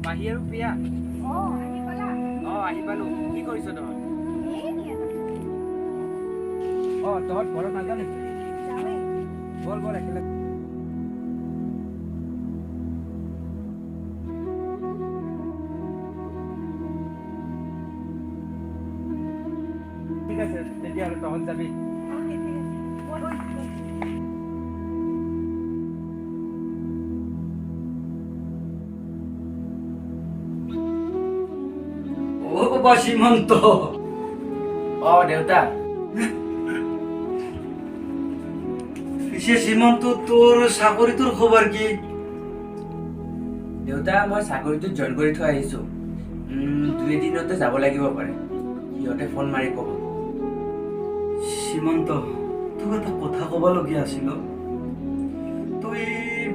পাহি আৰু প্ৰিয়া আহি পালা আহি পালো কি কৰিছ তহঁত তহঁত ঘৰত নাযাওঁ নেকি বল বল একেলগে ঠিক আছে তেতিয়াহ'লে তহঁত যাবি সীমন্ত দেউতা পিছে সীমন্ত তোৰ চাকৰিটোৰ খবৰ কি দেউতা মই চাকৰিটোত জইন কৰি থৈ আহিছো 2 দিনতে যাব লাগিব পাৰে সিহঁতে ফোন মাৰি ক'ব সীমন্ত তোক এটা কথা ক'বলগীয়া আছিল তই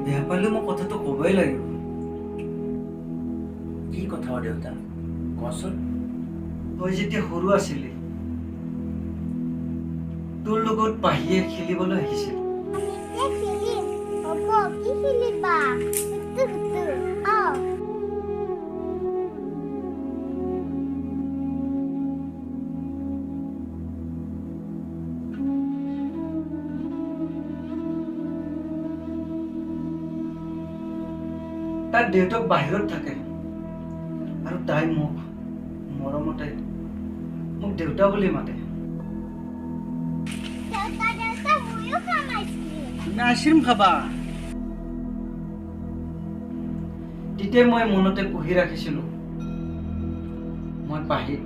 বেয়া পালে মই কথাটো ক'বই লাগিব কি কথা দেউতা কচোন তই যেতিয়া সৰু আছিলি তোৰ লগত পাহিয়ে খেলিবলৈ আহিছিল তাৰ দেউতাক বাহিৰত থাকে আৰু তাই মোক মৰমতে মোক দেউতা বুলি মাতে আইচক্ৰীম খাবা তেতিয়া মই মনতে পুহি ৰাখিছিলো মই পাহিক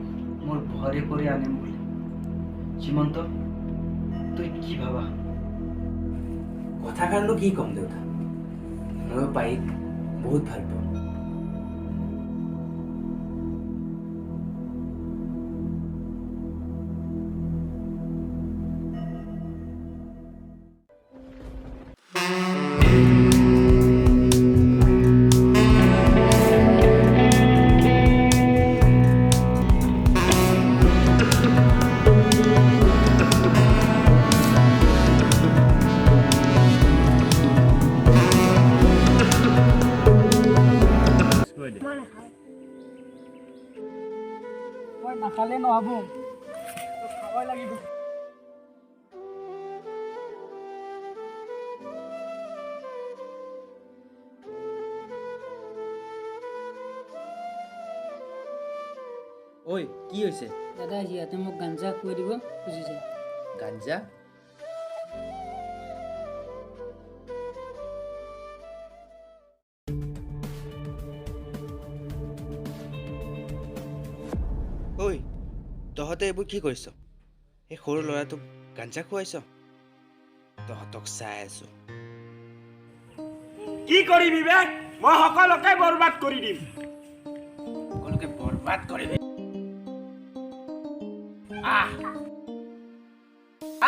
মোৰ ভৰি কৰি আনিম বুলি সীমন্ত তই কি ভাবা কথাষাৰনো কি ক'ম দেউতা মই পাহিক বহুত ভাল পাওঁ নাখালে নহ'ব খাবই লাগিব ঐ কি হৈছে দাদা সিহঁতে মোক গাঞ্জা খুৱাই দিব খুজিছে গাঞ্জা ঐ তহঁতে এইবোৰ কি কৰিছ এই সৰু ল'ৰাটোক গাঞ্জা খুৱাইছ তহঁতক চাই আছো কি কৰিবি বে মই সকলোকে বৰবাদ কৰি দিম সকলোকে বৰবাদ কৰিবি আহ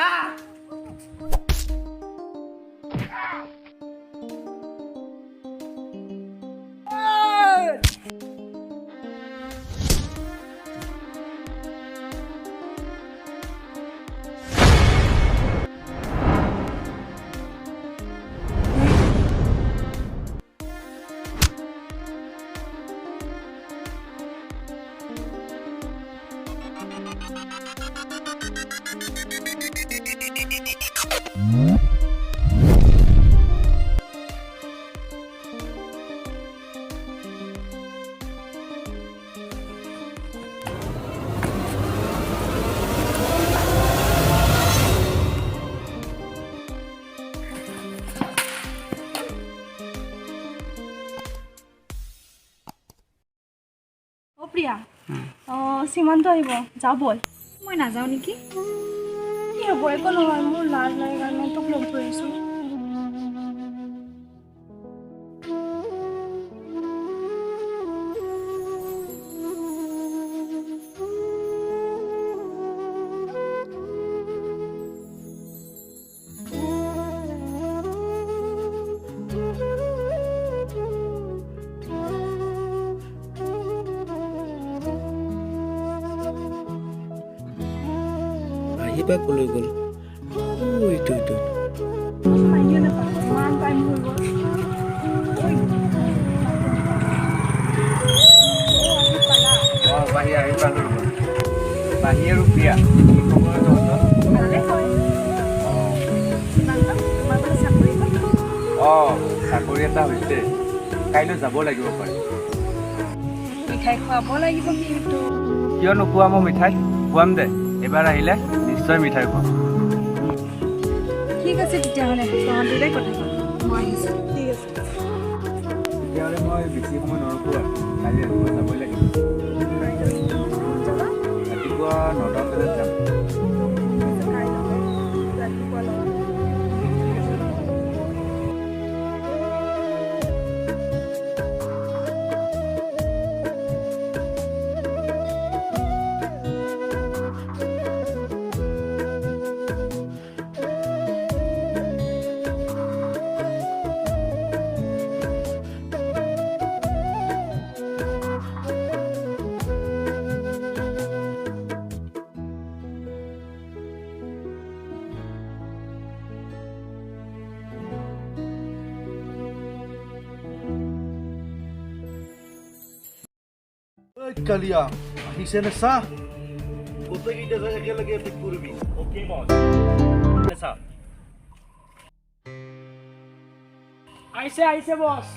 আহ প্ৰিয়া সীমান্ত আহিব যাওঁ বল মই নাযাওঁ নেকি কি হ'ব একো নহয় মোৰ লাজ লাগে কাৰণে তোক লগ ধৰিছোঁ আহিবা কলৈ গ'ল এইটো মাইকে নাপাওঁ ইমান টাইম হৈ গ'ল পালোঁ ৰ'বা। পাহি আৰু প্ৰিয়া কি খবৰ তহঁতৰ? ভালে হয় সীমান্ত তোমাৰ বোলে চাকৰি হ'ল অঁ চাকৰি এটা হৈছে, কাইলৈ যাব লাগিব পাৰে। মিঠাই খুৱাব লাগিব কিন্তু কিয় নোখোৱাম মই মিঠাই? খুৱাম দে, এইবাৰ আহিলে নিশ্চয় মিঠাই খুৱাম। ঠিক আছে তেতিয়াহ'লে তহঁতিলে কথা ক'ম মই আহিছোঁ ঠিক আছে তেতিয়াহ'লে মই বেছি সময় নৰখোঁ আৰু কালি ৰাতিপুৱা যাবই লাগিব। ৰাতিপুৱা 9টা বজাত যাম। ৰাতিপুৱা লগ ঠিক আছে। কালিয়া আহিছে নে চাহ গোটেইকেইটা একেলগে পিক কৰিবি অ'কে বছ আহিছে বছ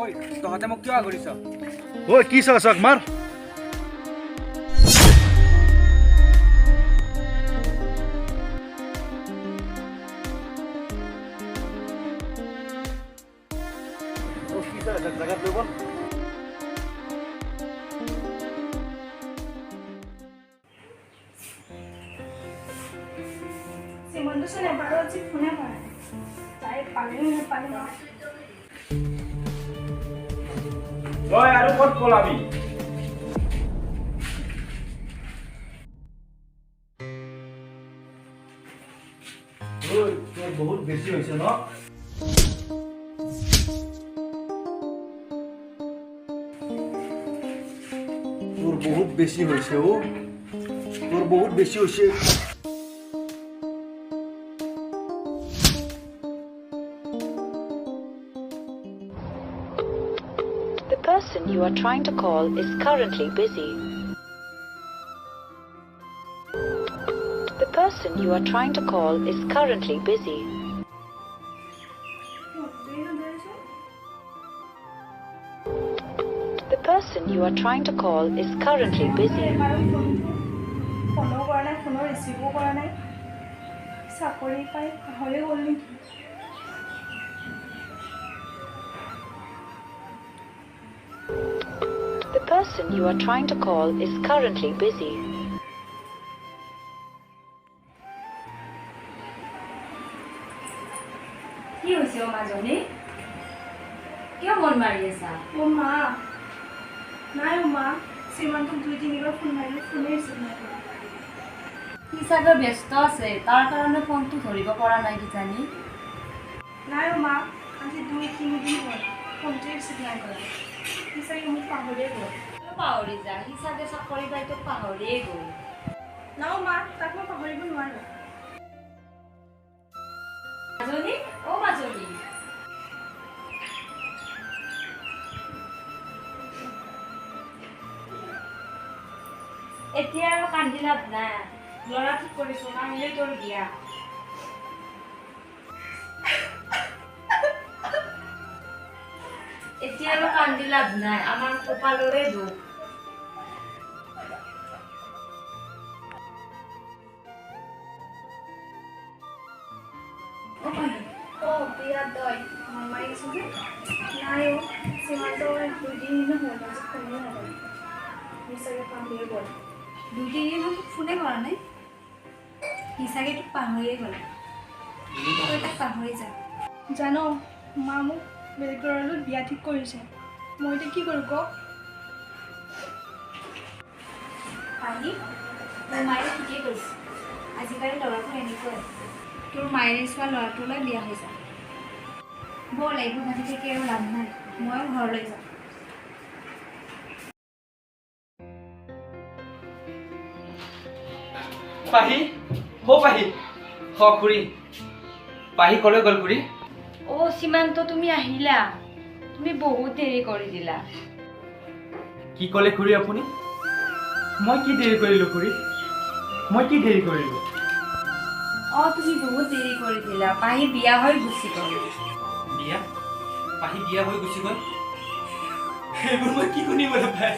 ঐ তহঁতে মোক কিয় আগৰিছ? ঐ কি চাক মাৰ জাগাত লৈ গ'ল সীমান্ত চোন এবাৰো আজি ফোনে কৰা নাই তাই পালেও নাপালে তই আৰু ক'ত পলাবি? তোৰ বহুত বেছি হৈছে ন তোৰ বহুত বেছি হৈছে তোৰ বহুত বেছি হৈছে The person you are trying to call is currently busy. The person you are trying to call is currently busy. The person you are trying to call is currently busy. ফোনো কৰা নাই ফোনৰ ৰিচিভো কৰা নাই চাকৰি পাই পাহৰি গ'ল নেকি The person you are trying to call is currently busy. কি হৈছে মাজনী কিয় মন মাৰি আছা অ' মা নাই অ' মা শ্ৰীমান্তক 2-3বাৰ ফোন মাৰিলোঁ ফোনে ৰিচিভ নাই কৰা সি চাগৈ ব্যস্ত আছে তাৰ কাৰণে ফোনটো ধৰিব পৰা নাই কিজানি নাই অ' মা আজি 2-3 দিন হ'ল ফোনটো ৰিচিভ নাই কৰা সি চাগে মোক পাহৰিয়ে গ'ল পাহৰি যা সি চাগে চাকৰি পাই তোক পাহৰিয়ে গ'ল না অ' মা তাক মই পাহৰিব নোৱাৰোঁ মাজনী অ মাজনী এতিয়া আৰু কান্দি লাভ নাই ল'ৰা ঠিক কৰিছো কান্দিলে তোৰ বিয়া এতিয়া আৰু কান্দি লাভ নাই আমাৰ কপালৰে দুখ অ' বিৰাট দয় মামাই গৈছোঁ যে নাই অ' শ্ৰীমান্ত 2 দিন হ'ল আজি ফোনে নকৰে সি চাগে পাহৰিয়ে গ'ল 2-3 দিন হ'ল ফোনে কৰা নাই সি চাগে তোক পাহৰিয়ে গ'ল তই তাক পাহৰি যা জান মা মোক বেলেগ ল'ৰাৰ লগত বিয়া ঠিক কৰিছে মই এতিয়া কি কৰোঁ কওক পাহি তোৰ মায়ে ঠিকেই কৰিছে আজিকালি ল'ৰাবোৰ এনেকুৱাই তোৰ মায়েৰে চোৱা ল'ৰাটোলৈ বিয়া হৈ যায় বৰ লাগিব ভাবি থাকি আৰু লাভ নাই মই ঘৰলৈ যাম। পাহি পাহি খুৰী পাহি কলৈ গ'ল খুৰী? অ' সীমান্ত তুমি আহিলা, তুমি বহুত দেৰি কৰি দিলা। কি ক'লে খুৰী আপুনি? মই কি দেৰি কৰিলোঁ খুৰী? মই কি দেৰি কৰিলোঁ? অ' তুমি বহুত দেৰি কৰি দিলা, পাহি বিয়া হৈ গুচি গ'ল। বিয়া? পাহি বিয়া হৈ গুচি গ'ল? এইবোৰ মই কি শুনিবলৈ পাই?